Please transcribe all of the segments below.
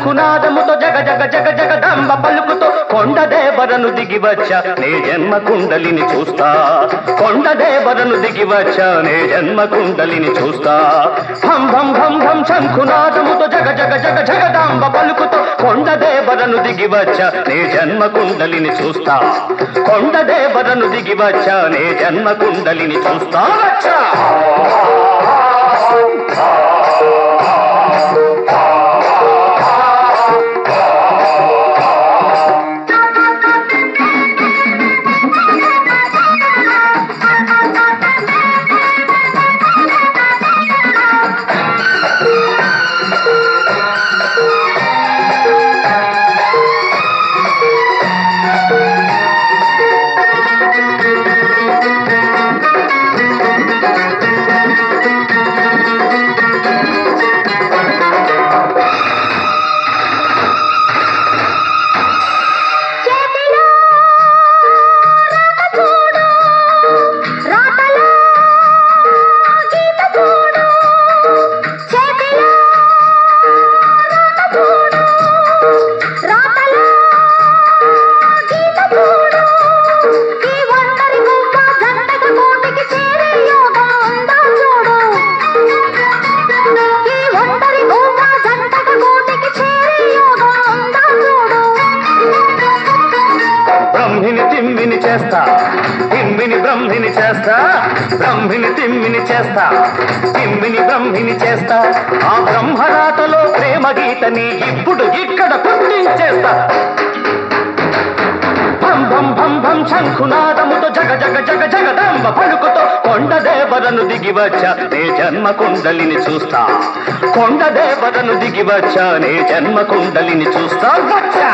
శంఖునాదముతో జగ జగ జగ జగదంబ పలుకుతో కొండదేవరను దిగి వచ్చా నే జన్మ కుండలిని చూస్తా కొండదేవరను దిగి వచ్చా నే జన్మ కుండలిని చూస్తా భం భం భం భం శంఖునాదముతో జగ జగ జగ జగదంబ పలుకుతో కొండదేవరను దిగి వచ్చా నే జన్మ కుండలిని చూస్తా కొండదేవరను దిగి వచ్చా నే జన్మ కుండలిని చూస్తా వచ్చా తిమ్మిని చేస్తా తిమ్మిని బ్రహ్మిని చేస్తా బ్రహ్మిని తిమ్మిని చేస్తా తిమ్మిని బ్రహ్మిని చేస్తా ఆ బ్రహ్మరాతలో ప్రేమ గీతని ఇప్పుడు ఇక్కడ పుట్టించేస్తా భం భం భం భం శంఖునాదముతో జగ జగ జగ జగదంబ పలుకుతో కొండదేవరను దిగి వచ్చా నే జన్మ కుండలిని చూస్తా కొండదేవరను దిగి వచ్చా నే జన్మ కుండలిని చూస్తా వచ్చా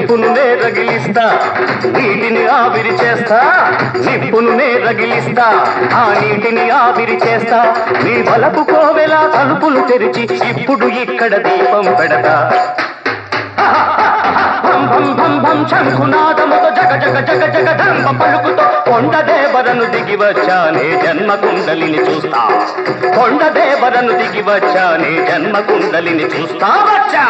నిప్పునునే రగిలిస్తా నీటిని ఆవిరి చేస్తా నిప్పునునే రగిలిస్తా ఆ నీటిని ఆవిరి చేస్తా నీ బలపు కోవెలా తలుపులు తెరిచి ఇప్పుడు ఇక్కడ దీపం పెడతా భం భం భం భం శంఖునాదముతో జగ జగ జగ జగదంబ పలుకుతో కొండదేవరను దిగి వచ్చా నే జన్మ కుండలిని చూస్తా కొండదేవరను దిగి వచ్చా నే జన్మ కుండలిని చూస్తా వచ్చా